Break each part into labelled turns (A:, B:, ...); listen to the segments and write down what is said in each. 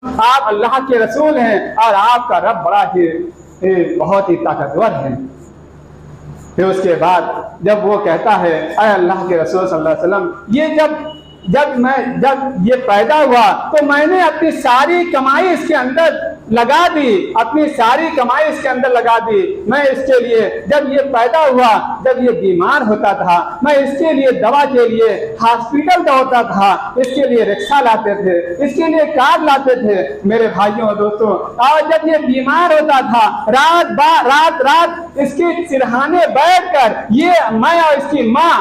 A: आप अल्लाह के रसूल हैं और आपका रब बड़ा ही बहुत ही ताकतवर है। फिर उसके बाद जब वो कहता है अरे अल्लाह के रसूल सल्लल्लाहु अलैहि वसल्लम, ये जब ये पैदा हुआ तो मैंने अपनी सारी कमाई इसके अंदर लगा दी, अपनी सारी कमाई इसके अंदर लगा दी। मैं इसके लिए जब ये पैदा हुआ, जब ये बीमार होता था, मैं इसके लिए दवा के लिए हॉस्पिटल दौड़ता था, इसके लिए रिक्शा लाते थे, इसके लिए कार लाते थे मेरे भाइयों और दोस्तों। और जब ये बीमार होता था रात इसके सिरहाने बैठकर ये मैं और इसकी माँ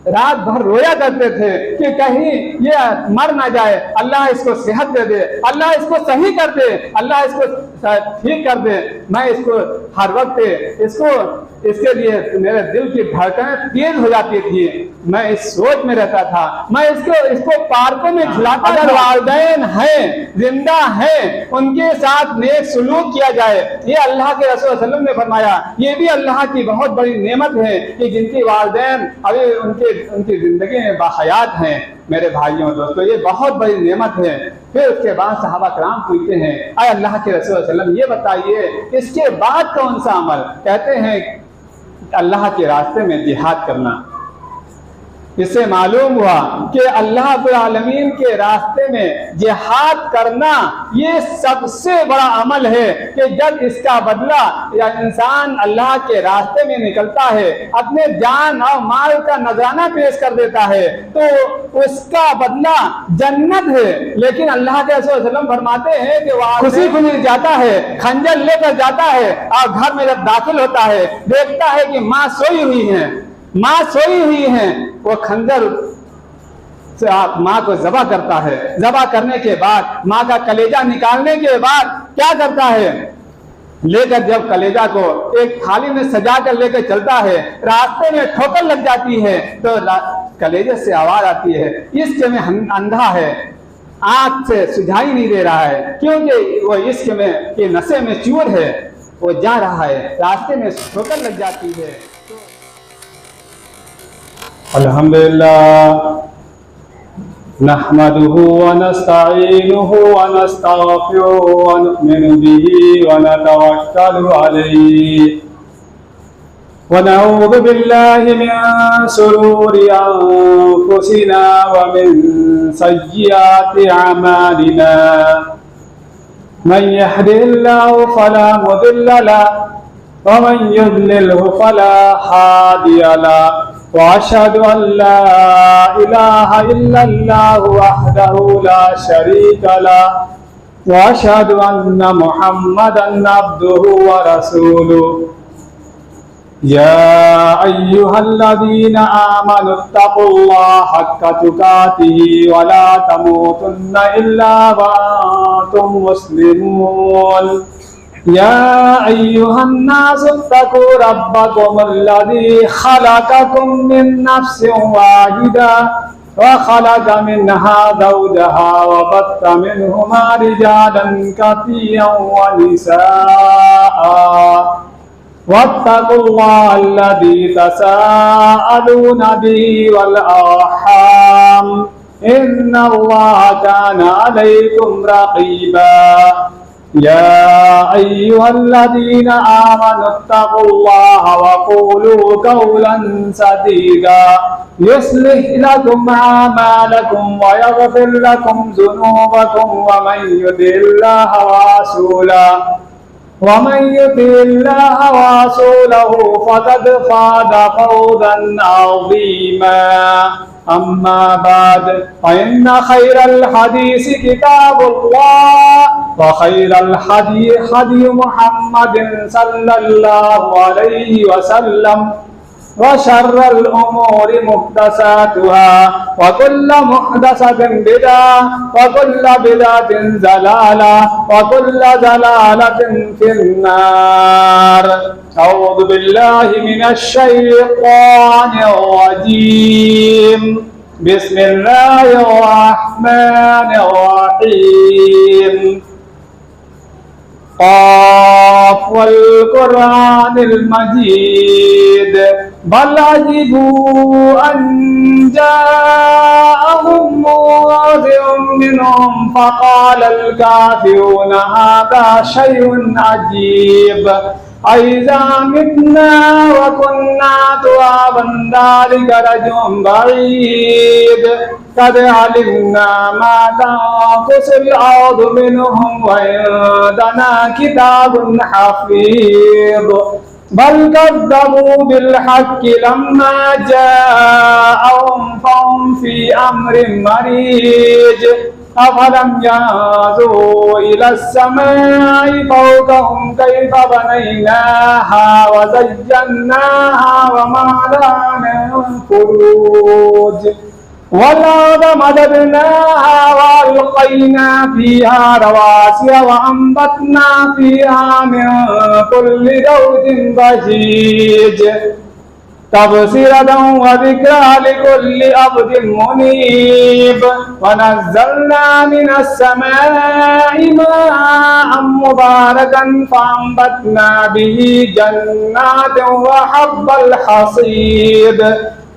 A: रात भर रोया करते थे कि कहीं ये मर ना जाए, अल्लाह इसको सेहत दे दे, अल्लाह इसको सही कर दे, अल्लाह इसको ठीक कर दे। मैं इसको हर वक्त इसके लिए मेरे दिल की धड़कनें तेज हो जाती थी। मैं इस सोच में रहता था, मैं इसको पार्कों में खिलाता। अगर वालिदैन हैं, जिंदा हैं, उनके साथ नेक सुलूक किया जाए। ये अल्लाह के रसूल सल्लल्लाहु अलैहि वसल्लम ने फरमाया, ये भी अल्लाह की बहुत बड़ी नेमत है कि जिनकी वालिदैन अभी उनकी जिंदगी में बाहयात हैं। मेरे भाइयों दोस्तों, ये बहुत बड़ी नेमत है। फिर उसके बाद सहाबा कराम पूछते हैं अरे अल्लाह के रसूल सल्लल्लाहु अलैहि वसल्लम, ये बताइए इसके बाद कौन सा अमल? कहते हैं अल्लाह के रास्ते में जिहाद करना। इससे मालूम हुआ कि अल्लाह रब्बुल आलमीन के रास्ते में जिहाद करना ये सबसे बड़ा अमल है कि जब इसका बदला या इंसान अल्लाह के रास्ते में निकलता है, अपने जान और माल का नजराना पेश कर देता है, तो उसका बदला जन्नत है। लेकिन अल्लाह के रसूल सल्लल्लाहु अलैहि वसल्लम फरमाते हैं कि वह खुशी खुशी जाता है, खंजर लेकर जाता है और घर में जब दाखिल होता है देखता है कि माँ सोई हुई है, वो खंजर से आप माँ को ज़बह करता है। ज़बह करने के बाद माँ का कलेजा निकालने के बाद क्या करता है, लेकर जब कलेजा को एक थाली में सजा कर लेकर चलता है, रास्ते में ठोकर लग जाती है तो कलेजे से आवाज आती है, इश्क में अंधा है, आंख से सुझाई नहीं दे रहा है, क्योंकि वो इश्क में के नशे में चूर है, वो जा रहा है, रास्ते में ठोकर लग जाती है। अल्हम्दुलिल्लाह नहमदुहु व नस्तईनुहु व नस्तगफिरुहु व नु'मिनु बिही व नतवक्कलु अलैहि व नऊज़ु बिल्लाहि मिन शुरूरि अंफुसिना व मिन सय्यिआति अमालिना। मन यहदिहिल्लाहु फला मुदिल्ल लहु व मन युद्लिलहु फला हादिय लहु। वअशहदु अल्ला इलाहा इल्लल्लाहु वहदहु ला शरीका लहु व अशहदु अन्ना मुहम्मदन अब्दुहु व रसूलुहु। या अय्युहल्लज़ीना आमनुत्तक़ुल्लाहा हक्का तुक़ातिही व ला तमूतुन्ना इल्ला व अंतुम मुस्लिमून। या अय्युहन्नासु इत्तक़ू रब्बकुमुल्लज़ी खलक़कुम मिन नफ्सिन वाहिदा व खलक़ मिन्हा ज़ौजहा व बत्थ मिन्हुमा रिजालन कसीरन व निसाअ वत्तक़ुल्लाह अल्लज़ी तसाअलूना बिही वल अर्हाम इन्नल्लाहा काना अलैकुम रक़ीबा। या अय्युहल्लज़ीना आमनुत्तक़ुल्लाह वक़ूलू क़ौलन सदीदा युस्लिह लकुम अमालकुम व यग़फिर लकुम ज़ुनूबकुम व मन युति'िल्लाह व रसूलहु फ़क़द फ़ाज़ फ़ौज़न अज़ीमा। अम्मा बाद फ़इन्न खैरल हदीस किताबुल्लाह व खैरल हदी हदी मुहम्मदिन सल्लल्लाहु अलैहि वसल्लम व शर्रल उमूरि मुहदसातुहा व कुल्लु मुहदसतिन बिदअह व कुल्लु बिदअतिन ज़लालह व कुल्लु ज़लालतिन फिन्नार। अऊज़ु बिल्लाहि मिनश शैतानिर रजीम। बिस्मिल्लाहिर रहमानिर रहीम। क़ाफ़ वल क़ुरआनिल मजीद बल अजिबू अन जाअहुम मुनज़िरुम मिनहुम फ़क़ालल काफ़िरून हाज़ा शैउन अजीब अइज़ा मितना व कुन्ना तुराबन ज़ालिका रज्उम बईद क़द अलिमना मा तंक़ुसुल अर्ज़ु मिनहुम व इंदना किताबुन हफ़ीज़ बल कज़्ज़बू बिल हक़्क़ि लम्मा जाअहुम फ़हुम फ़ी अम्रिन मरीज अफलम यंज़ुरू इलस समाई फ़ौक़हुम कैफ़ बनैनाहा व ज़य्यन्नाहा व मा लहा मिन फ़ुरूज वल-अर्ज़ मददनाहा व अलक़ैना फ़ीहा रवासिय व अंबतना फ़ीहा मिन कुल्लि ज़ौजिन बहीज तबसिरतन व ज़िक्रा लिकुल्लि अब्दिन मुनीब व नज़्ज़लना मिनस समाई माअन मुबारकन फ़अंबतना बिही जन्नातिन व हब्बल हसीद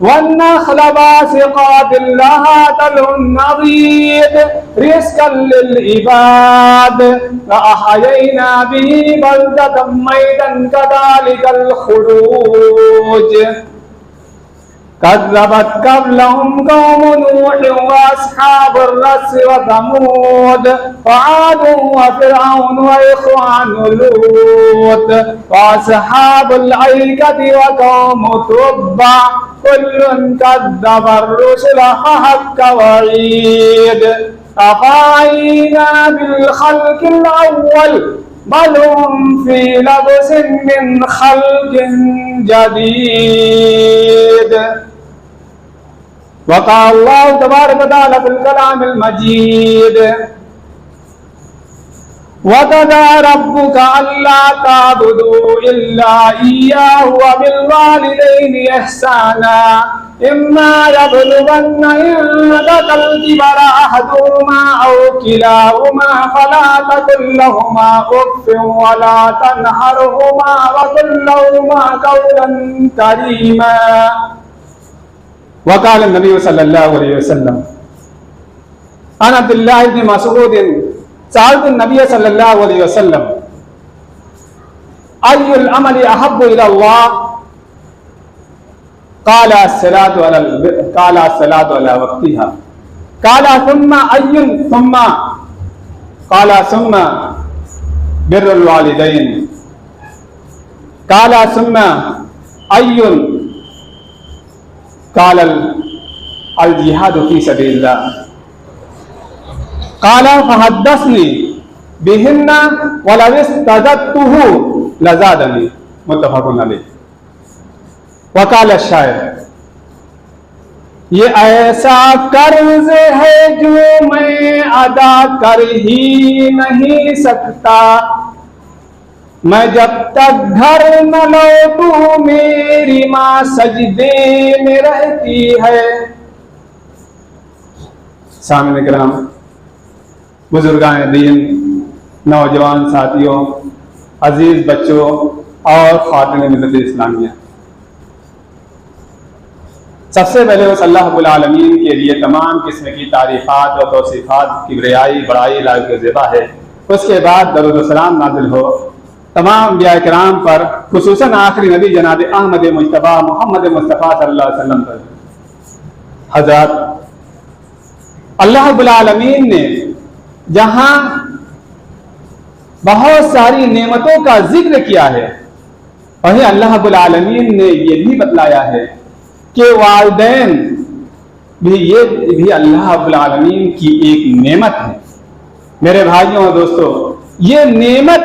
A: वन्नख़्ल बासिक़ातिन लहा तलउन नज़ीद रिज़्क़न लिल इबाद व अहयैना बिही बलदतन मैतन कज़ालिकल खुरूज कज़्ज़बत क़ब्लहुम क़ौम नूह व अस्हाबुर रस्स व समूद व आद व फ़िरऔन व इख़्वानु लूत व अस्हाबुल ऐकति व क़ौम तुब्बा कुल्लुन कज़्ज़बर रुसुल फ़हक़्क़ वईद अफ़अयिना बिल ख़ल्क़िल अव्वल बल हुम फ़ी लब्सिन मिन ख़ल्क़िन जदीद वक़ाल अल्लाहु तबारक व तआला फ़िल कलामिल मजीद वक़ज़ा रब्बुका अल्ला ताबुदू इल्ला इय्याहु व बिल वालिदैनि इहसाना इम्मा यब्लुगन्ना इंदकल किबरा अहदुहुमा औ किलाहुमा फला तक़ुल लहुमा उफ़्फ़िन व ला तनहरहुमा व क़ुल लहुमा क़ौलन करीमा वक़ाल नबी सल्लल्लाहु अलैहि वसल्लम अन अब्दुल्लाह इब्न मसऊद सअलतु नबी सल्लल्लाहु अलैहि वसल्लम अय्युल अमली अहब्बु इलल्लाह क़ाल अस्सलातु अला वक़्तिहा क़ाल सुम्मा अय्युन सुम्मा क़ाल सुम्मा बिर्रुल वालिदैन क़ाल सुम्मा अय्युन क़ाल अल जिहादु फ़ी सबीलिल्लाह क़ाल फ़हद्दसनी बिहिन्ना वलौ इस्तज़दतुहु लज़ादनी मुत्तफ़क़ुन अलैह वक़ाल शायर ये ऐसा कर्ज है जो मैं अदा कर ही नहीं सकता मैं जब तक घर न लौटूं मेरी माँ सजदे में रहती है। सामने किराम बुजुर्गान दीन नौजवान साथियों अजीज बच्चों और ख़ातिन मिल्लत इस्लामिया सबसे पहले उस अल्लाह रब्बुल आलमीन के लिए तमाम किस्म की तारीफ़ात और तौसीफ़ात की रियाई बड़ाई लायक ज़िबा है। उसके बाद दरूद व सलाम नाज़िल हो तमाम अंबिया किराम पर खुसूसन आखिरी नबी जनाब अहमद मुज्तबा मोहम्मद मुस्तफ़ा सल्लल्लाहु अलैहि वसल्लम पर। हज़रत अल्लाह रब्बुल आलमीन ने जहाँ बहुत सारी नेमतों का जिक्र किया है वहीं अल्लाह रब्बुल आलमीन ने यह भी बतलाया है कि वालिदैन भी अल्लाह रब्बुल आलमीन की एक नेमत है। मेरे भाइयों और दोस्तों, ये नेमत,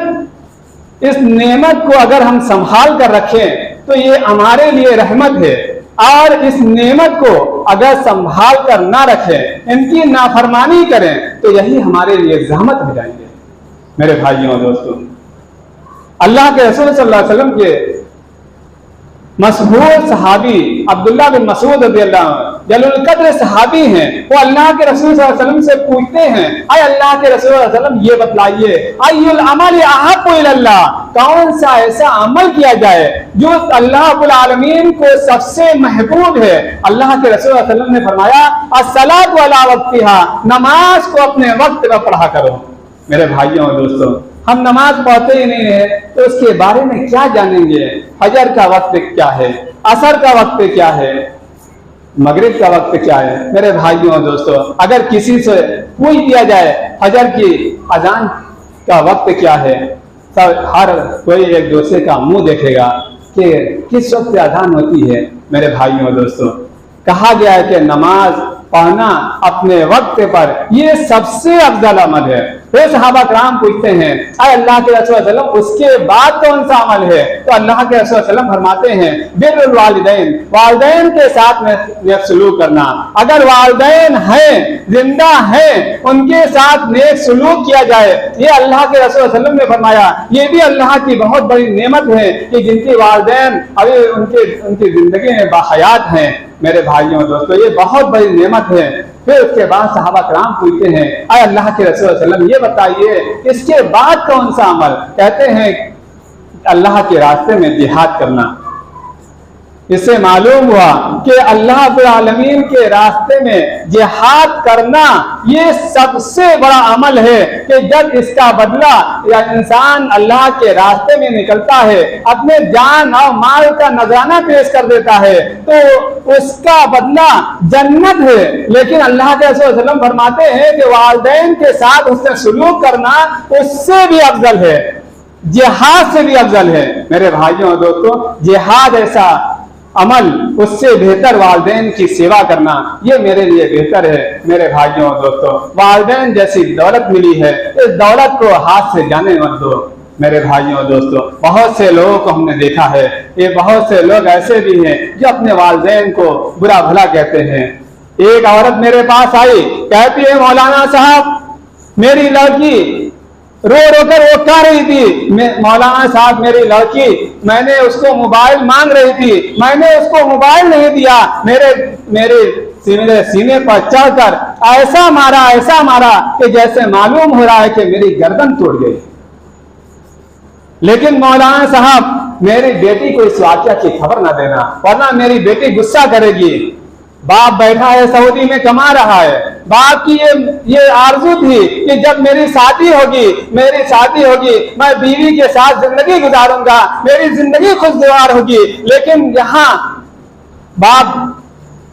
A: इस नेमत को अगर हम संभाल कर रखें तो ये हमारे लिए रहमत है, और इस नेमत को अगर संभाल कर ना रखें, इनकी नाफरमानी करें तो यही हमारे लिए ज़हमत हो जाएंगे। मेरे भाइयों और दोस्तों, अल्लाह के रसूल सल्लल्लाहु अलैहि वसल्लम के मशहूर सहाबी अब्दुल्लाह बिन मसूद रज़ियल्लाहु अन्हु जलील कद्र सहाबी हैं, वो अल्लाह के रसूल सल्लल्लाहु अलैहि वसल्लम से पूछते हैं, अरे अल्लाह के रसूल सल्लल्लाहु अलैहि वसल्लम ये बतलाइए, अय्युल अमल अहब्बु इलल्लाह, कौन सा ऐसा अमल किया जाए जो अल्लाह रब्बुल आलमीन को सबसे महबूब है। अल्लाह के रसूल सल्लल्लाहु अलैहि वसल्लम ने फरमाया, अस्सलातु अला वक्तिहा, नमाज को अपने वक्त पर पढ़ा करो। मेरे भाइयों और दोस्तों, हम नमाज पढ़ते ही नहीं है तो उसके बारे में क्या जानेंगे? फजर का वक्त क्या है, असर का वक्त क्या है, मगरिब का वक्त क्या है? मेरे भाइयों और दोस्तों, अगर किसी से पूछ दिया जाए फजर की अजान का वक्त क्या है, सब हर कोई एक दूसरे का मुंह देखेगा कि किस वक्त अजान होती है। मेरे भाइयों और दोस्तों, कहा गया है कि नमाज पढ़ना अपने वक्त पर ये सबसे अफजल अमल है। फिर सहाबा कराम पूछते हैं, अरे अल्लाह के रसूल सल्लल्लाहु अलैहि वसल्लम, उसके बाद कौन सा अमल है? तो अल्लाह के रसूल सल्लल्लाहु अलैहि वसल्लम फरमाते हैं, बिर्रुल वालिदैन, वालिदैन के साथ नेक सलूक करना। अगर वालिदैन हैं, जिंदा हैं, उनके साथ नेक सलूक किया जाए, ये अल्लाह के रसूल सल्लल्लाहु अलैहि वसल्लम ने फरमाया, ये भी अल्लाह की बहुत बड़ी नेमत है कि जिनके वालिदैन अभी उनकी जिंदगी में बाहयात हैं। मेरे भाइयों दोस्तों, ये बहुत बड़ी नेमत है। फिर उसके बाद सहाबा कराम पूछते हैं, अरे अल्लाह के रसूल सल्लल्लाहु अलैहि वसल्लम ये बताइए इसके बाद कौन सा अमल? कहते हैं अल्लाह के रास्ते में जिहाद करना। इससे मालूम हुआ कि अल्लाह रब्बुल आलमीन के रास्ते में जिहाद करना ये सबसे बड़ा अमल है कि जब इसका बदला या इंसान अल्लाह के रास्ते में निकलता है, अपने जान और माल का नजराना पेश कर देता है, तो उसका बदला जन्नत है। लेकिन अल्लाह के रसूल सल्लल्लाहु अलैहि वसल्लम फरमाते हैं कि वालिदैन के साथ उससे सलूक करना उससे भी अफजल है, जिहाद से भी अफजल है। मेरे भाइयों और दोस्तों, जिहाद ऐसा अमल, उससे बेहतर वालिदैन की सेवा करना, ये मेरे लिए बेहतर है। मेरे भाइयों और दोस्तों, वालिदैन जैसी दौलत मिली है, इस दौलत को हाथ से जाने मत दो। मेरे भाइयों और दोस्तों, बहुत से लोगों को हमने देखा है, ये बहुत से लोग ऐसे भी हैं जो अपने वालिदैन को बुरा भला कहते हैं। एक औरत मेरे पास आई, कहती है, मौलाना साहब, मेरी लड़की रो रो कर वो कह रही थी, मौलाना साहब मेरी लड़की, मैंने उसको मोबाइल मांग रही थी, मैंने उसको मोबाइल नहीं दिया, मेरे सीने पर चढ़कर ऐसा मारा कि जैसे मालूम हो रहा है कि मेरी गर्दन टूट गई। लेकिन मौलाना साहब, मेरी बेटी को इस वाकया की खबर ना देना, वरना मेरी बेटी गुस्सा करेगी। बाप बैठा है सऊदी में कमा रहा है, बाप की ये आरज़ू थी कि जब मेरी शादी होगी मैं बीवी के साथ जिंदगी गुजारूंगा, मेरी जिंदगी खुशगवार होगी। लेकिन यहाँ बाप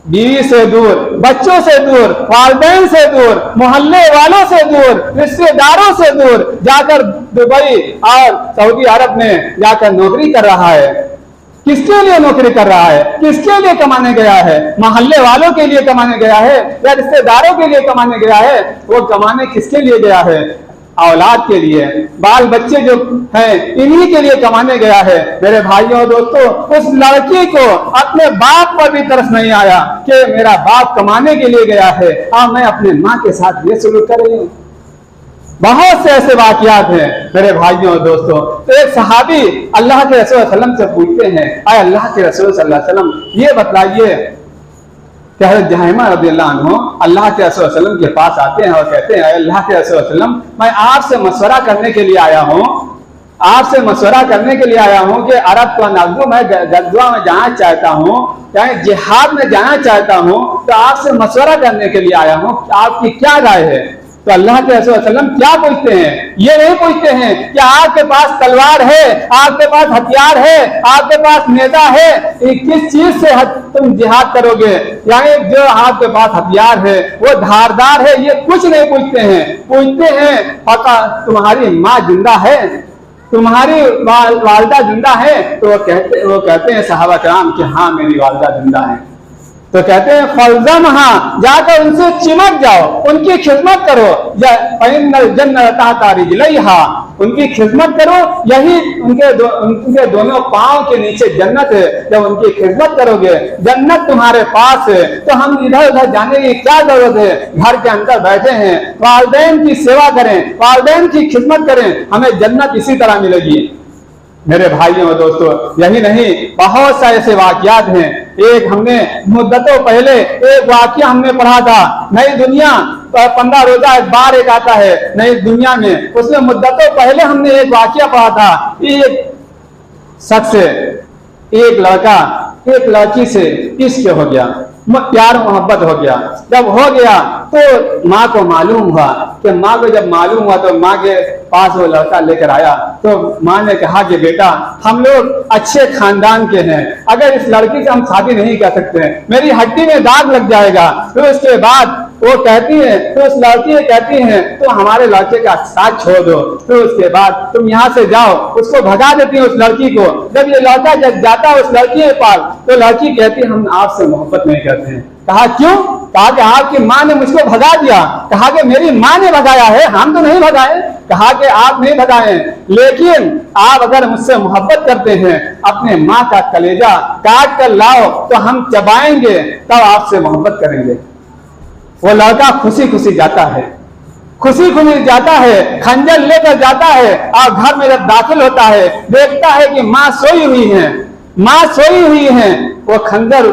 A: बीवी से दूर, बच्चों से दूर, वालिदैन से दूर, मोहल्ले वालों से दूर, रिश्तेदारों से दूर जाकर दुबई और सऊदी अरब में जाकर नौकरी कर रहा है। किसके लिए नौकरी कर रहा है? किसके लिए कमाने गया है? मोहल्ले वालों के लिए कमाने गया है या रिश्तेदारों के लिए कमाने गया है? वो कमाने किसके लिए गया है? औलाद के लिए, बाल बच्चे जो हैं इन्हीं के लिए कमाने गया है। मेरे भाइयों दोस्तों, उस लड़की को अपने बाप पर भी तरस नहीं आया कि मेरा बाप कमाने के लिए गया है और मैं अपने माँ के साथ ये सलूक कर रही हूँ। बहुत से ऐसे वाकयात हैं मेरे भाइयों और दोस्तों। तो एक सहाबी अल्लाह के रसूल सल्लल्लाहु अलैहि वसल्लम से पूछते हैं, आए अल्लाह के रसूल सल्लल्लाहु अलैहि वसल्लम ये बतलाइए कि हज़रत जहैमा रज़ियल्लाहु अन्हु अल्लाह के रसूल सल्लल्लाहु अलैहि वसल्लम के पास आते हैं और कहते हैं, अल्लाह के रसूल सल्लल्लाहु अलैहि वसल्लम, मैं आपसे मशवरा करने के लिए आया हूँ, आपसे मशवरा करने के लिए आया हूँ कि अरब को नगदू मैं गज़वा में जाना चाहता हूँ, चाहे जिहाद में जाना चाहता हूँ, तो आपसे मशवरा करने के लिए आया हूँ, आपकी क्या राय है? तो अल्लाह के रसूल सल्लल्लाहु अलैहि वसल्लम क्या पूछते हैं? ये नहीं पूछते हैं कि आपके पास तलवार है, आपके पास हथियार है, आपके पास नेता है, किस चीज से तुम जिहाद करोगे, यानी जो आपके पास हथियार है वो धारदार है, ये कुछ नहीं पूछते हैं। पूछते हैं पता तुम्हारी माँ जिंदा है, तुम्हारी वालिदा जिंदा है? तो वो कहते हैं सहाबा कराम कि हाँ मेरी वालिदा जिंदा है। तो कहते हैं फलजम, हाँ जाकर उनसे चिमट जाओ, उनकी खिदमत करो, उनकी खिदमत करो, यही उनके दोनों पांव के नीचे जन्नत है। जब उनकी खिदमत करोगे, जन्नत तुम्हारे पास है, तो हम इधर उधर जाने की क्या जरूरत है? घर के अंदर बैठे हैं, वालिदैन की सेवा करें, वालिदैन की खिदमत करें, हमें जन्नत इसी तरह मिलेगी। मेरे भाइयों और दोस्तों, यही नहीं बहुत सारे ऐसे वाकयात हैं। एक हमने मुद्दतों पहले एक वाक्य हमने पढ़ा था, नई दुनिया 15 रोजा बार एक आता है नई दुनिया में, उसमें मुद्दतों पहले हमने एक वाक्य पढ़ा था। एक शख्स, एक लड़का एक लड़की से इश्क हो गया, प्यार मोहब्बत हो गया। जब हो गया तो माँ को मालूम हुआ, कि माँ को जब मालूम हुआ तो माँ के पास वो लड़का लेकर आया, तो माँ ने कहा कि बेटा हम लोग अच्छे खानदान के हैं, अगर इस लड़की से हम शादी नहीं कर सकते, मेरी हड्डी में दाग लग जाएगा। तो उसके बाद वो कहती है, तो उस लड़की कहती है तो हमारे लड़के का साथ छोड़ दो, तो उसके बाद तुम यहाँ से जाओ, उसको भगा देती है उस लड़की को। जब ये लड़का जब जाता है उस लड़की के पास, तो लड़की कहती है हम आपसे मोहब्बत नहीं करते हैं। कहा क्यों? कहा कि आपकी माँ ने मुझको भगा दिया। कहा कि मेरी माँ ने भगाया है, हम तो नहीं भगाए। कहा कि आप नहीं भगाए, लेकिन आप अगर मुझसे मोहब्बत करते हैं, अपने माँ का कलेजा काट कर लाओ तो हम चबाएंगे, तब आपसे मोहब्बत करेंगे। वो लड़का खुशी खुशी जाता है, खुशी खुशी जाता है, खंजर लेकर जाता है, और घर में जब दाखिल होता है देखता है कि माँ सोई हुई है, माँ सोई हुई है। वो खंजर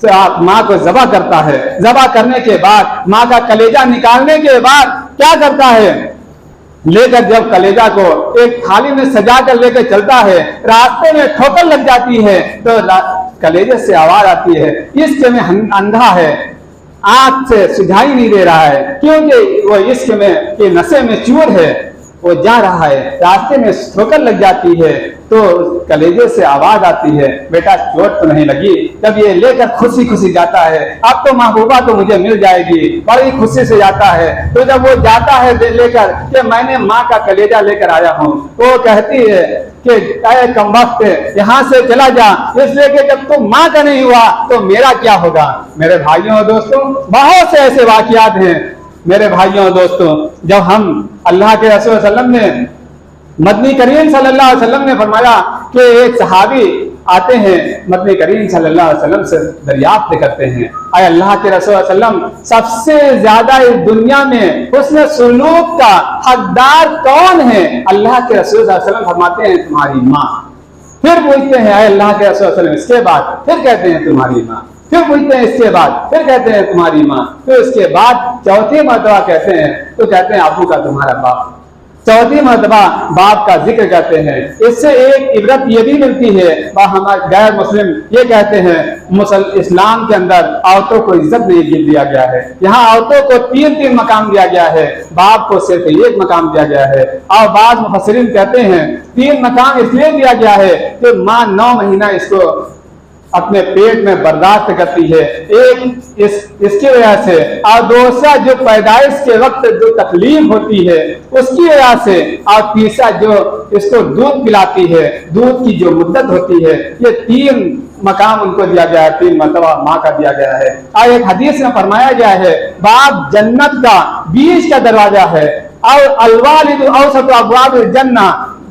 A: से माँ को ज़बह करता है। ज़बह करने के बाद माँ का कलेजा निकालने के बाद क्या करता है, लेकर जब कलेजा को एक थाली में सजा कर लेकर चलता है, रास्ते में ठोकर लग जाती है तो कलेजे से आवाज आती है, इश्क में अंधा है, आंख से सुझाई नहीं दे रहा है, क्योंकि वो इश्क में के नशे में चूर है। वो जा रहा है, रास्ते में ठोकर लग जाती है तो कलेजे से आवाज आती है, बेटा चोट तो नहीं लगी। जब ये लेकर खुशी खुशी जाता है, अब तो महबूबा तो मुझे मिल जाएगी, बड़ी खुशी से जाता है। तो जब वो जाता है लेकर कि मैंने माँ का कलेजा लेकर आया हूँ, वो कहती है कि कमबख्त यहाँ से चला जा, इसलिए कि जब तुम माँ का नहीं हुआ तो मेरा क्या होगा। मेरे भाइयों और दोस्तों, बहुत से ऐसे वाकयात हैं मेरे भाइयों और दोस्तों। जब हम अल्लाह के रसूल सल्लल्लाहु अलैहि वसल्लम ने, मदनी करीम सल्लल्लाहु अलैहि वसल्लम ने फरमाया कि एक सहाबी आते हैं, मदनी करीम सल्लल्लाहु अलैहि वसल्लम से दरियाफ्त करते हैं, आए अल्लाह के रसूल सल्लल्लाहु अलैहि वसल्लम सबसे ज्यादा इस दुनिया में हुस्न सुलूक का हकदार कौन है? अल्लाह के रसूल सल्लल्लाहु अलैहि वसल्लम फरमाते हैं तुम्हारी माँ। फिर पूछते हैं आए अल्लाह के रसूल सल्लल्लाहु अलैहि वसल्लम, इसके बाद? फिर कहते हैं तुम्हारी माँ। फिर पूछते हैं इसके बाद? फिर कहते हैं तुम्हारी माँ। फिर उसके बाद चौथी मर्तबा कहते हैं तो कहते हैं अबू का तुम्हारा बाप। चौथी मर्तबा बाप का जिक्र करते हैं। इससे एक इबरत ये भी मिलती है, हमारे गैर मुस्लिम ये कहते हैं इस्लाम के अंदर औरतों को इज्जत नहीं दिया गया है, यहाँ औरतों को 3 मकाम दिया गया है, बाप को सिर्फ 1 मकाम दिया गया है। और बाद मुफस्सिरीन कहते हैं 3 मकाम इसलिए दिया गया है कि माँ 9 महीना इसको अपने पेट में बर्दाश्त करती है, एक इसकी वजह से, और दूसरा जो पैदाइश के वक्त जो तकलीफ होती है उसकी वजह से, और तीसरा जो इसको दूध पिलाती है, दूध की जो मुद्दत होती है। ये 3 मकाम उनको दिया गया है, 3 मर्तबा माँ का दिया गया है। और एक हदीस में फरमाया गया है बाप जन्नत का बीच का दरवाजा है, और अलवालिदु औसतु अब्वाबिल जन्ना,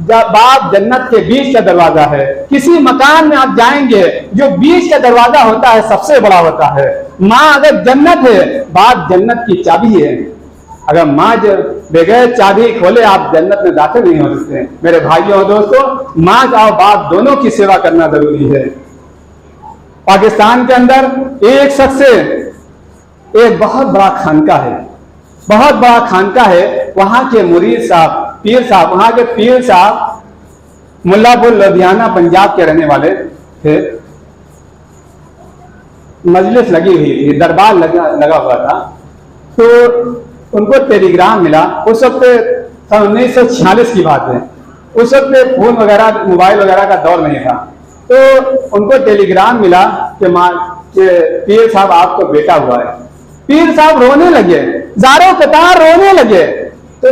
A: बाप जन्नत के बीच का दरवाजा है। किसी मकान में आप जाएंगे जो बीच का दरवाजा होता है सबसे बड़ा होता है। माँ अगर जन्नत है, बाप जन्नत की चाबी है। अगर माँ बगैर चाबी खोले आप जन्नत में दाखिल नहीं हो सकते। मेरे भाइयों और दोस्तों, माँ और बाप दोनों की सेवा करना जरूरी है। पाकिस्तान के अंदर एक शख्स से एक बहुत बड़ा खानका है, बहुत बड़ा खानका है। वहां के मुरीद साहब, पीर साहब, वहां के पीर साहब मुल्लापुर लुधियाना पंजाब के रहने वाले थे। मजलिस लगी हुई थी, दरबार लगा हुआ था। तो उनको टेलीग्राम मिला, उस वक्त 1946 की बात है, उस वक्त फोन वगैरह मोबाइल वगैरह का दौर नहीं था। तो उनको टेलीग्राम मिला कि पीर साहब आपको बेटा हुआ है। पीर साहब रोने लगे, जारो कतार रोने लगे। तो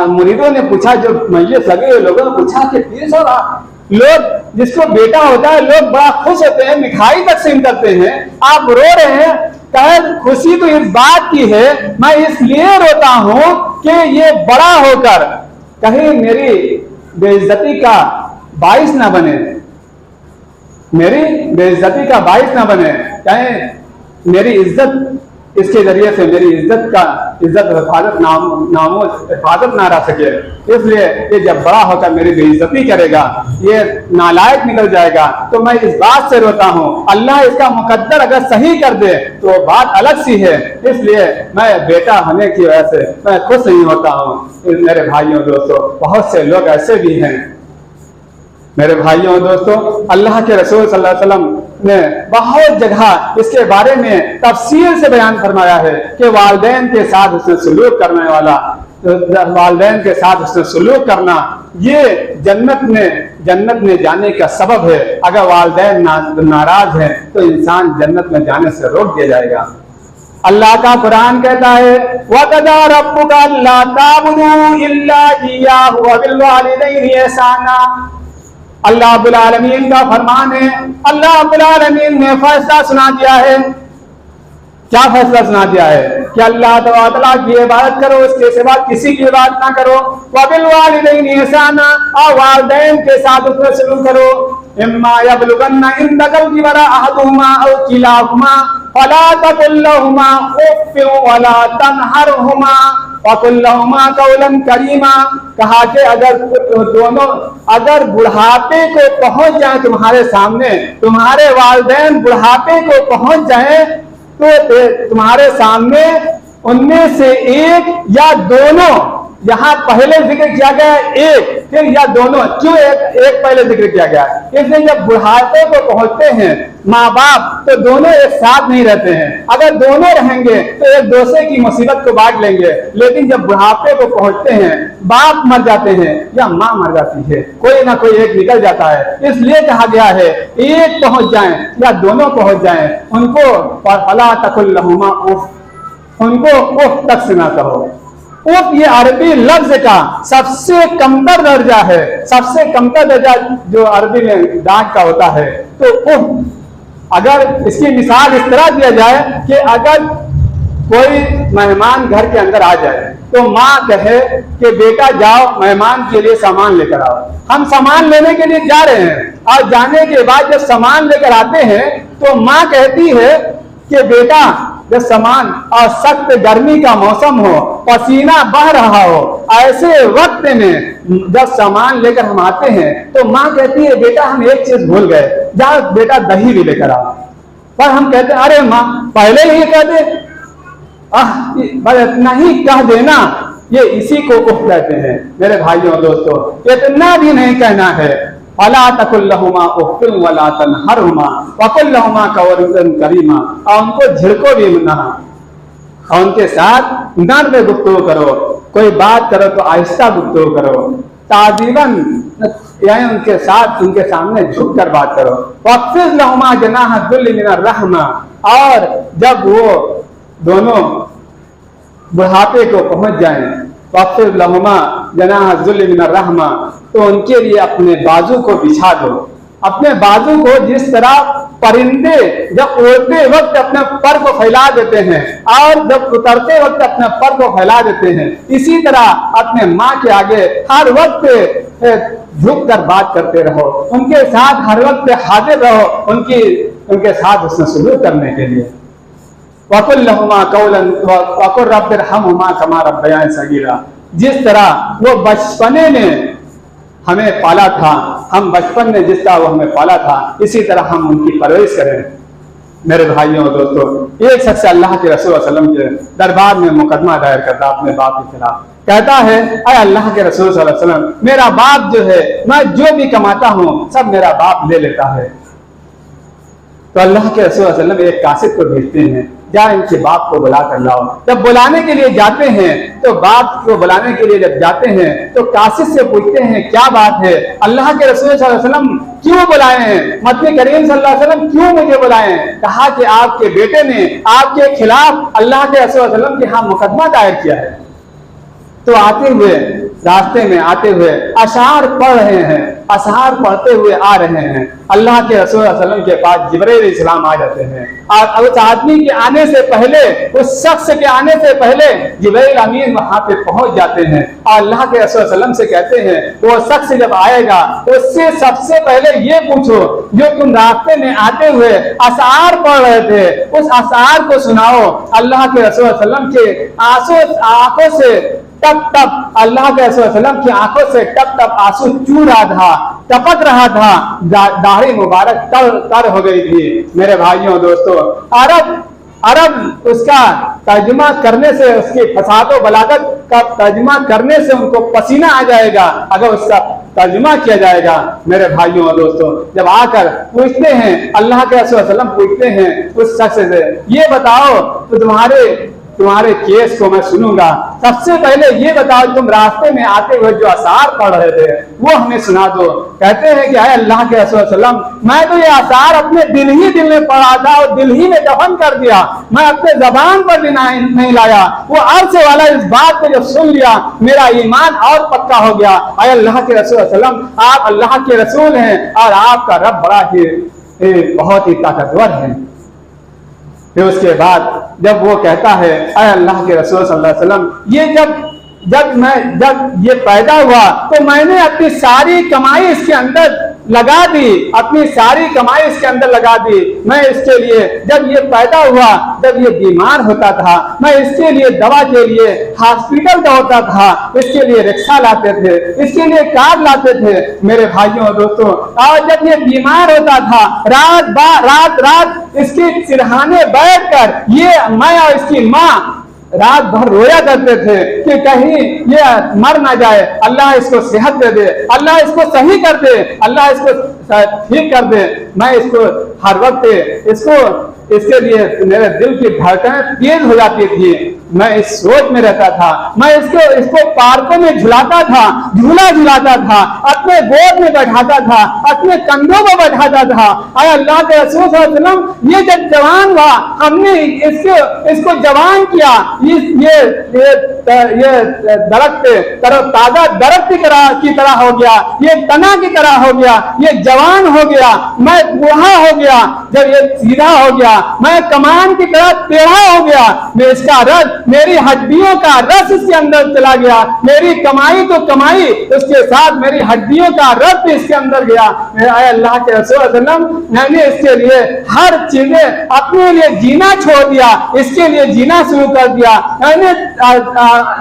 A: मुरीदों ने पूछा, जो मजलिस लगे हुए लोगों ने पूछा कि पीर साहब, लोग जिसको बेटा होता है लोग बड़ा खुश होते हैं, मिठाई तकसीम करते हैं, आप रो रहे हैं। कहे खुशी तो इस बात की है, मैं इसलिए रोता हूं कि ये बड़ा होकर कहीं मेरी बेइज्जती का बाइस ना बने, मेरी बेइज्जती का बाइस ना बने, कहीं मेरी इज्जत इसके जरिए से मेरी इज्जत हिफाजत ना रह सके, इसलिए ये जब बड़ा होकर मेरी बेइज्जती करेगा, ये नालायक निकल जाएगा, तो मैं इस बात से रोता हूँ। अल्लाह इसका मुकद्दर अगर सही कर दे तो बात अलग सी है, इसलिए मैं बेटा होने की वजह से मैं खुश नहीं होता हूँ। मेरे भाइयों दोस्तों, बहुत से लोग ऐसे भी हैं। मेरे भाइयों दोस्तों, अल्लाह के रसूल सल्लल्लाहु अलैहि वसल्लम ने बहुत जगह इसके बारे में तफसील से बयान फरमाया है कि वालिदैन के साथ उसने सलूक करने वाला, वालिदैन के साथ उसने सलूक करना, ये जन्नत में जाने का सबब है। अगर वालिदैन नाराज हैं तो इंसान जन्नत में जाने से रोक दिया जाएगा। अल्लाह का कुरान कहता है, वक़ज़ा रब्बुका अल्ला ताबुदू इल्ला इय्याहु व बिल वालिदैनि ihसाना। अल्लाह रब्बुल आलमीन का फरमान है, अल्लाह रब्बुल आलमीन ने फैसला सुना दिया है। क्या फैसला सुना दिया है कि अल्लाह तआला की इबादत करो, उसके सिवा किसी की इबादत ना करो। व बिल वालिदैनि ihसाना, और वालिदैन के साथ उसमें सलूक करो। इम्मा यबलुगन्ना इंदकल किबरा अहदुहुमा औ किलाहुमा फला तकुल लहुमा उफ़्फ़िन वला तनहरहुमा वकुल लहुमा कौलन करीमा। कहा कि अगर बुढ़ापे को पहुंच जाए तुम्हारे सामने, तुम्हारे वालिदैन बुढ़ापे को पहुंच जाए तो तुम्हारे सामने उनमें से एक या दोनों, यहाँ पहले जिक्र किया गया एक, फिर या दोनों, क्यों एक पहले जिक्र किया गया? इसलिए जब बुढ़ापे को पहुंचते हैं माँ बाप तो दोनों एक साथ नहीं रहते हैं। अगर दोनों रहेंगे तो एक दूसरे की मुसीबत को बांट लेंगे, लेकिन जब बुढ़ापे को पहुंचते हैं, बाप मर जाते हैं या माँ मर जाती है, कोई ना कोई एक निकल जाता है। इसलिए कहा गया है एक पहुंच जाए या दोनों पहुंच जाए, उनको फला तकुल लहुमा उफ़, उनको उफ़ तक से ना कहो। उफ़ ये अरबी लफ्ज का सबसे कमतर दर्जा है, सबसे कमतर दर्जा जो अरबी में डांट का होता है। तो उफ़, अगर इसकी मिसाल इस तरह दिया जाए कि अगर कोई मेहमान घर के अंदर आ जाए तो माँ कहे कि बेटा जाओ मेहमान के लिए सामान लेकर आओ। हम सामान लेने के लिए जा रहे हैं और जाने के बाद जब सामान लेकर आते हैं तो माँ कहती है कि बेटा जब सामान और सख्त गर्मी का मौसम हो, पसीना बह रहा हो, ऐसे वक्त में जब सामान लेकर हम आते हैं तो माँ कहती है बेटा हम एक चीज भूल गए, जाओ बेटा दही भी लेकर आओ। पर हम कहते हैं अरे माँ पहले ही कह दे, इतना ही कह देना, ये इसी को उफ़ कहते हैं। मेरे भाइयों दोस्तों, इतना भी नहीं कहना है। फला तकुल लहुमा उफ़्फ़िन वला तनहरहुमा वकुल लहुमा कौलन करीमा, और उनको झिड़को भी ना, और उनके साथ नर्म में गुफ्तगू करो, कोई बात करो तो आहिस्ता गुफ्तगू करो, ताजीबन यानी उनके साथ उनके सामने झुक कर बात करो। वक़्फ़िज़ लहुमा जनाह दुल्ल मिनर रहमा, और जब वो दोनों बुढ़ापे को पहुंच जाएं, वक़्फ़िज़ लहुमा जनाह दुल्ल मिनर रहमा, तो उनके लिए अपने बाजू को बिछा दो। अपने बाजू को जिस तरह परिंदे जब उड़ते वक्त अपने पर को फैला देते हैं और जब उतरते वक्त अपने पर को फैला देते हैं, इसी तरह अपने माँ के आगे हर वक्त झुक कर बात करते रहो, उनके साथ हर वक्त हाजिर रहो, उनके साथ उसने सलूक करने के लिए। वकुल लहुमा कौलन वकुल रब्बिरहमहुमा कमा रब्बयानी सगीरा, जिस तरह वो बचपने में हमें पाला था, हम बचपन में जिस तरह वो हमें पाला था, इसी तरह हम उनकी परवरिश करें। मेरे भाइयों दोस्तों, एक शख्स अल्लाह के रसूल सल्लल्लाहु अलैहि वसल्लम के दरबार में मुकदमा दायर करता अपने बाप के खिलाफ। कहता है अरे अल्लाह के रसूल सल्लल्लाहु अलैहि वसल्लम, मेरा बाप जो है, मैं जो भी कमाता हूँ सब मेरा बाप ले लेता है। तो अल्लाह के रसूल सल्लल्लाहु अलैहि वसल्लम एक कासिद को भेजते हैं, जा इनके बाप को बुला कर लाओ। जब बुलाने के लिए जाते हैं तो बाप को बुलाने के लिए जब जाते हैं तो कासिद से पूछते हैं क्या बात है, अल्लाह के रसूल सल्लल्लाहु अलैहि वसल्लम क्यों बुलाए हैं, मदनी करीम सल्लल्लाहु अलैहि वसल्लम क्यों मुझे बुलाए हैं? कहा कि आपके बेटे ने आपके खिलाफ अल्लाह के रसूल सल्लल्लाहु अलैहि वसल्लम के यहाँ मुकदमा दायर किया है। तो आते हुए रास्ते में आते हुए अशआर पढ़ रहे हैं, अशआर पढ़ते हुए आ रहे हैं। अल्लाह के रसूल सल्लल्लाहु अलैहि वसल्लम के पास जिब्रील इस्लाम आ जाते हैं और उस आदमी के आने से पहले, उस शख्स के आने से पहले जिब्रील अमीन वहां पे पहुंच जाते हैं और अल्लाह के रसूल सल्लल्लाहु अलैहि वसल्लम से कहते हैं वो शख्स जब आएगा उससे सबसे पहले ये पूछो जो तुम रास्ते में आते हुए अशआर पढ़ रहे थे उस अशआर को सुनाओ। अल्लाह के रसूल सल्लल्लाहु अलैहि वसल्लम के आंखों से टप टप, अल्लाह के रसूल सल्लल्लाहु अलैहि वसल्लम की आंखों से टप टप आंसू चू रहा था, टपक रहा था, दाढ़ी मुबारक तर हो गई थी। मेरे भाइयों दोस्तों, अरब उसका तर्जुमा करने से, उसकी फसाद बलागत का तर्जुमा करने से उनको पसीना आ जाएगा अगर उसका तर्जुमा किया जाएगा। मेरे भाइयों और दोस्तों, जब आकर पूछते हैं अल्लाह के रसूल सल्लल्लाहु अलैहि वसल्लम पूछते हैं उस शख्स से, ये बताओ तो तुम्हारे केस को मैं सुनूंगा। सबसे पहले ये बताओ तुम रास्ते में आते हुए जो अशआर पढ़ रहे थे वो हमें सुना दो। कहते हैं कि अल्लाह के रसूल सल्लल्लाहु अलैहि वसल्लम, मैं तो ये अशआर अपने दिल में पढ़ा था और दिल ही में दफन कर दिया, मैं अपने जबान पर भी नहीं लाया। वो अर्श वाला इस बात को जब सुन लिया मेरा ईमान और पक्का हो गया। अल्लाह के रसूल सल्लल्लाहु अलैहि वसल्लम, आप अल्लाह के रसूल हैं और आपका रब बड़ा ही बहुत ही ताकतवर है। फिर उसके बाद जब वो कहता है अल्लाह के रसूल सल्लल्लाहु अलैहि वसल्लम, ये जब ये पैदा हुआ तो मैंने अपनी सारी कमाई इसके अंदर लगा दी, अपनी सारी कमाई इसके अंदर लगा दी। मैं इसके लिए, जब ये पैदा हुआ, जब ये बीमार होता था, मैं इसके लिए दवा के लिए हॉस्पिटल दौड़ता था, इसके लिए रिक्शा लाते थे, इसके लिए कार लाते थे। मेरे भाइयों और दोस्तों, और जब ये बीमार होता था रात इसके सिरहाने बैठकर ये मैं और इसकी माँ रात भर रोया करते थे कि कहीं ये मर ना जाए, अल्लाह इसको सेहत दे दे, अल्लाह इसको सही कर दे, अल्लाह इसको ठीक कर दे। मैं इसको हर वक्त इसके लिए मेरे दिल की धड़कनें तेज हो जाती थी। मैं इस सोच में रहता था, मैं इसको पार्कों में झूला झुलाता था, अपने गोद में बैठाता था, अपने कंधों में बैठाता था। अल्लाह के रसूल सल्लल्लाहु अलैहि वसल्लम, ये जब जवान हुआ हमने इसको जवान किया, ये दरख्त ताजा दरख्त की तरह हो गया, ये तना की तरह हो गया, ये जवान हो गया, मैं बूढ़ा हो गया, जब ये सीधा हो गया मैं कमान की तरह टेढ़ा हो गया। मैं इसका रस, मेरी हड्डियों का रस इसके अंदर चला गया, मेरी कमाई तो कमाई, उसके साथ मेरी हड्डियों का रस भी इसके अंदर गया। अल्लाह के रसूल सल्लल्लाहु अलैहि वसल्लम, मैंने इसके लिए हर चीजें अपने लिए जीना छोड़ दिया, इसके लिए जीना शुरू कर दिया। मैंने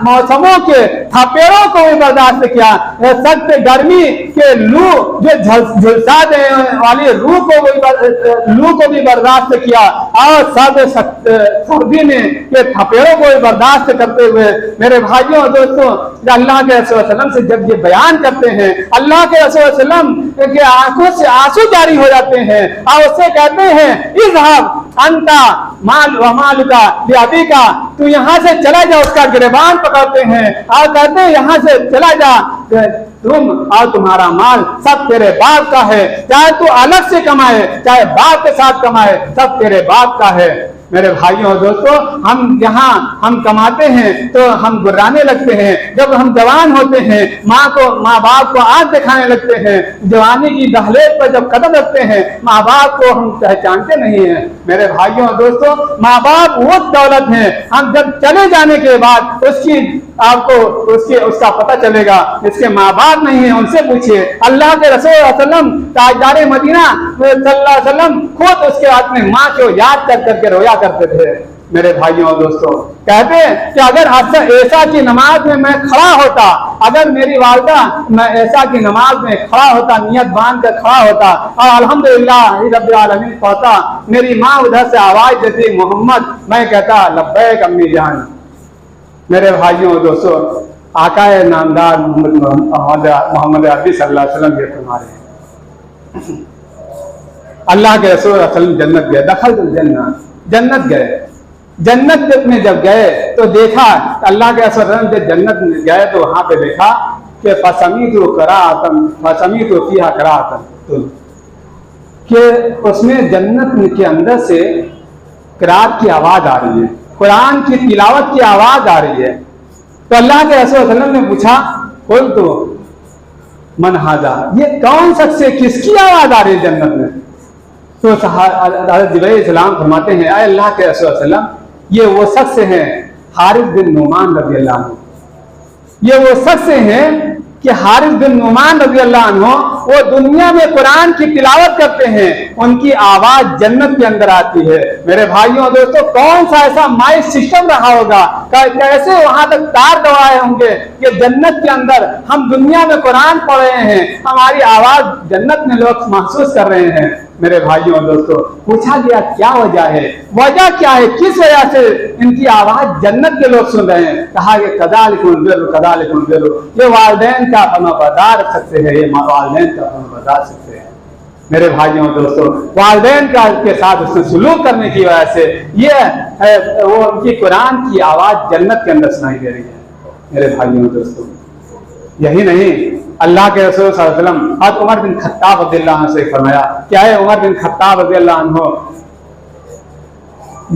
A: मौसमों के थपेड़ों को भी बर्दाश्त किया, सख्त गर्मी के लू जो झुलसा देने वाली लू को भी बर्दाश्त किया और सर्दी में के थपेड़ों को भी बर्दाश्त करते हुए। मेरे भाइयों और दोस्तों, अल्लाह के रसूल सल्लल्लाहु अलैहि वसल्लम से जब ये बयान करते हैं, अल्लाह के रसूल सल्लल्लाहु अलैहि वसल्लम के आंखों से आंसू जारी हो जाते हैं और उससे कहते हैं इज़हब अंता मालुका बिअबीका, तू यहाँ से चला जा। उसका गिरबान पकड़ते हैं और कहते हैं यहाँ से चला जा, तुम और तुम्हारा माल सब तेरे बाप का है, चाहे तू अलग से कमाए चाहे बाप के साथ कमाए, सब तेरे बाप का है। मेरे भाइयों और दोस्तों, हम कमाते हैं तो हम गुर्राने लगते हैं, जब हम जवान होते हैं माँ बाप को आंख दिखाने लगते हैं, जवानी की दहलीज पर जब कदम रखते हैं माँ बाप को हम पहचानते नहीं हैं। मेरे भाइयों और दोस्तों, माँ बाप वो दौलत है, हम जब चले जाने के बाद उसका पता चलेगा। इसके माँ बाप नहीं है, उनसे पूछिए। अल्लाह के रसूल सल्लल्लाहु अलैहि वसल्लम, ताजदार मदीना सल्लल्लाहु अलैहि वसल्लम, खुद उसके अपने माँ को याद कर करके रोया करते थे। मेरे भाइयों और दोस्तों, कहते हैं कि अगर ऐसा की नमाज में मैं खड़ा होता, अगर मेरी वालिदा मैं ऐसा की नमाज में खड़ा होता, नियत बांध कर खड़ा होता और अल्हम्दुलिल्लाह रब्बिल आलमीन पढ़ता, मेरी माँ उधर से आवाज देती मोहम्मद, मैं कहता लब्बैक अम्मी जान। मेरे भाइयों और दोस्तों, आकाए नामदार मोहम्मद अरबी सल्लल्लाहु अलैहि वसल्लम ये फरमा रहे हैं, अल्लाह के रसूल सल्लल्लाहु अलैहि वसल्लम जन्नत गए, दखल जन्नत गए। जन्नत में जब गए तो देखा, अल्लाह के रसूल सल्लल्लाहु अलैहि वसल्लम जब जन्नत में गए तो वहां पे देखा कि फसमीतु फीहा क़राअतन, कि उसमें जन्नत के अंदर से क़राअत की आवाज आ रही है, कुरान की तिलावत की आवाज आ रही है। तो अल्लाह के रसूल सल्लल्लाहु अलैहि वसल्लम ने पूछा कुल तो मन हाजा, ये कौन शख्स है, किसकी आवाज आ रही है जन्नत में? तो हज़रत जिब्रील इस्लाम फरमाते हैं, ऐ अल्लाह के रसूल सल्लल्लाहु अलैहि वसल्लम, ये वो शख्स हैं हारिस बिन नुमान रज़ी अल्लाह अन्हु, ये वो शख्स हैं कि हारिस बिन नुमान रज़ी अल्लाह अन्हु वो दुनिया में कुरान की तिलावत करते हैं, उनकी आवाज जन्नत के अंदर आती है। मेरे भाइयों दोस्तों, कौन सा ऐसा माइक सिस्टम रहा होगा, कैसे वहां तक तार दबाए होंगे कि जन्नत के अंदर हम दुनिया में कुरान पढ़ रहे हैं, हमारी आवाज जन्नत में लोग महसूस कर रहे हैं। मेरे भाइयों दोस्तों, पूछा गया क्या वजह है, वजह क्या है, किस वजह से इनकी आवाज जन्नत के लोग सुन रहे हैं? कहा कि कदालिकुल बिर्रु, ये वालिदैन का फरमाबरदार शख्स है, ये वालिदैन का फरमाबरदार शख्स है। मेरे भाइयों दोस्तों, वालिदैन का के साथ उसने सुलूक करने की वजह से ये वो उनकी कुरान की आवाज जन्नत के अंदर सुनाई दे रही है। मेरे भाइयों दोस्तों, यही नहीं, अल्लाह के रसूल सल्लल्लाहु अलैहि वसल्लम हज़रत उमर बिन खत्ताब रज़ियल्लाहु अन्हु से फरमाया, क्या है, उमर बिन खत्ताब रज़ियल्लाहु अन्हु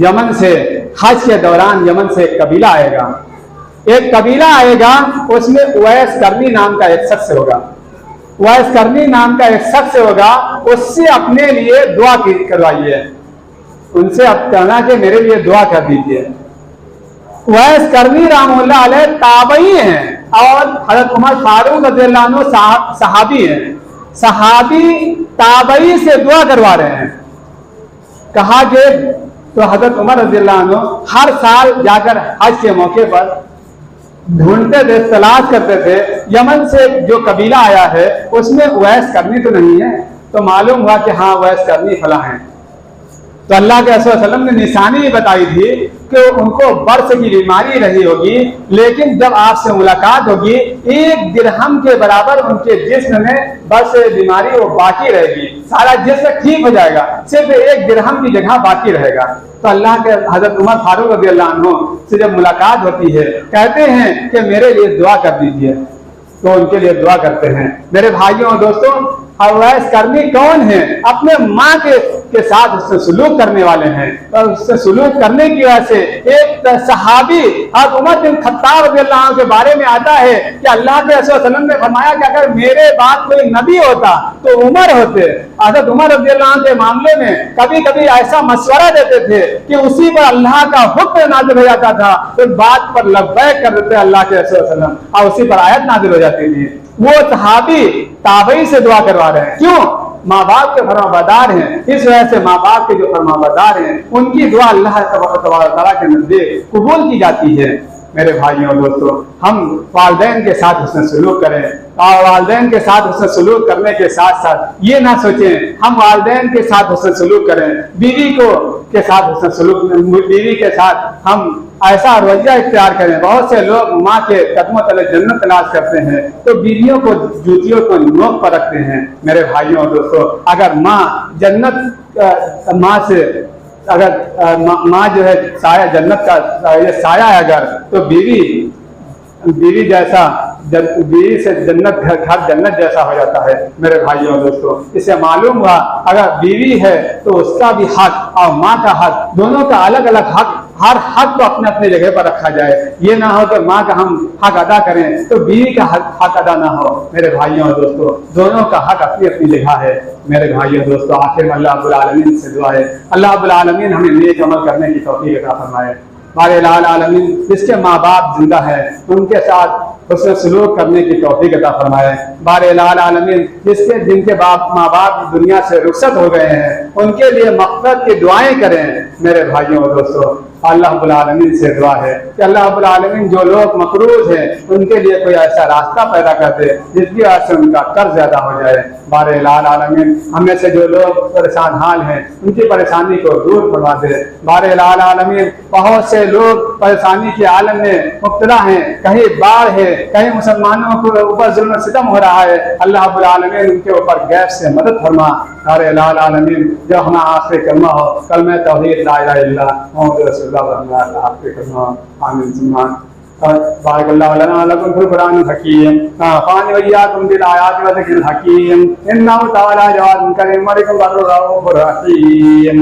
A: यमन से हज के दौरान यमन से एक कबीला आएगा, उसमें उवैस करनी नाम का एक शख्स होगा, उवैस करनी नाम का एक शख्स होगा, उससे अपने लिए दुआ करवाइए, उनसे अब कहना कि मेरे लिए दुआ कर दीजिए। उवैस करनी रहमतुल्लाह अलैह ताबई हैं और हज़रत उमर फारूक रज़ियल्लाहु अन्हु सहाबी हैं, सहाबी ताबई से दुआ करवा रहे हैं। कहा कि तो हज़रत उमर रज़ियल्लाहु अन्हु हर साल जाकर हज के मौके पर ढूंढते थे, तलाश करते थे, यमन से जो कबीला आया है उसमें उवैस करनी तो नहीं है, तो मालूम हुआ कि हाँ उवैस करनी फला है। तो अल्लाह के रसूल सल्लल्लाहु अलैहि वसल्लम ने निशानी भी बताई थी कि उनको बर्स की बीमारी रही होगी, लेकिन जब आपसे मुलाकात होगी 1 दिरहम के बराबर उनके जिस्म में बर्स बीमारी वो बाकी रहेगी, सारा जिस्म ठीक हो जाएगा, सिर्फ 1 दिरहम की जगह बाकी रहेगा। तो अल्लाह के हज़रत उमर फारूक रज़ियल्लाहु अन्हु से जब मुलाकात होती है, कहते हैं कि मेरे लिए दुआ कर दीजिए, तो उनके लिए दुआ करते हैं। मेरे भाइयों दोस्तों, उवैस करनी कौन है? अपने माँ के साथ उससे सुलूक करने वाले हैं, और उससे सुलूक करने की वजह से एक सहाबी हज़रत उमर बिन खत्ताब रज़ियल्लाहु अन्हु के बारे में आता है कि अल्लाह के रसूल सल्लल्लाहु अलैहि वसल्लम ने फरमाया कि अगर मेरे बाद कोई नबी होता तो उमर होते। हज़रत उमर रज़ियल्लाहु अन्हु के मामले में कभी कभी ऐसा मशवरा देते थे कि उसी पर अल्लाह का हुक्म नाज़िल हो जाता था, तो बात पर लब्बैक कर देते अल्लाह के रसूल सल्लल्लाहु अलैहि वसल्लम, और उसी पर आयत नाज़िल हो जाती थी। वो सहाबी ताबई से दुआ करवा रहे हैं, क्यों? माँ बाप के फरमाबरदार हैं, इस वजह से माँ बाप के जो फरमाबरदार हैं उनकी दुआ अल्लाह तआला के नज़दीक कबूल की जाती है। मेरे भाइयों दोस्तों, हम वालिदैन के साथ हुस्न सलूक करें, और वालिदैन के साथ हुस्न सलूक करने के साथ साथ ये ना सोचें हम वालिदैन के साथ हुस्न सलूक करें, बीवी के साथ हुस्न सलूक, बीवी के साथ हम ऐसा रवैया इख्तियार करें। बहुत से लोग माँ के कदमों तले जन्नत तलाश करते हैं तो बीवियों को, जूतियों को नोक पर रखते हैं। मेरे भाइयों दोस्तों, अगर माँ जन्नत, माँ से अगर माँ जो है साया जन्नत का ये साया है अगर, तो बीवी जैसा बीवी से जन्नत घर जन्नत जैसा हो जाता है। मेरे भाइयों दोस्तों, इससे मालूम हुआ अगर बीवी है तो उसका भी हक और माँ का हक, दोनों का अलग अलग हक, हर हक को अपने अपने जगह पर रखा जाए। ये ना हो कि माँ का हम हक अदा करें तो बीवी का हक अदा ना हो। मेरे भाइयों दोस्तों, दोनों का हक अपनी अपनी जगह है। मेरे भाइयों दोस्तों, आखिर में अल्लाह रब्बुल आलमीन से दुआ है, अल्लाह रब्बुल आलमीन हमें नेक अमल करने की तौफीक अता फरमाए। बारे लाल आलमीन जिसके माँ बाप जिंदा है उनके साथ उससे सलूक करने की तौफीक अता फरमाए। बारे लाल आलमीन जिनके माँ बाप दुनिया से रुखसत हो गए हैं उनके लिए मग़फ़िरत की दुआएं करें। मेरे भाइयों दोस्तों, अल्लाह रब्बुल आलमीन से दुआ है कि अल्लाह रब्बुल आलमीन जो लोग मकरूज हैं उनके लिए कोई ऐसा रास्ता पैदा कर दे जिसकी वजह से उनका कर्ज ज्यादा हो जाए। बारे लाल आलमीन हमें से जो लोग परेशान हाल हैं उनकी परेशानी को दूर करवा दे। बारे लाल आलमीन बहुत से लोग परेशानी के आलम में मुब्तला हैं, कहीं बाढ़ है, कहीं मुसलमानों के ऊपर जुल्म सितम हो रहा है। अल्लाह रब्बुल आलमीन उनके ऊपर गैब से मदद फरमा। बारे लाल आलमीन जो हमारा आखिरी कलमा हो, कलमा तौहीद ला इलाहा इल्लल्लाह मुहम्मद रसूलुल्लाह आखिरी कलमा, आमीन सुन्नात। बारकल्लाहु लना लकुम फिल कुरानिल हकीम फानी वय्याकुम बिल आयाति व ज़िक्रिल हकीम इन्नहु तआला जवादुन करीम व रऊफुर रहीम।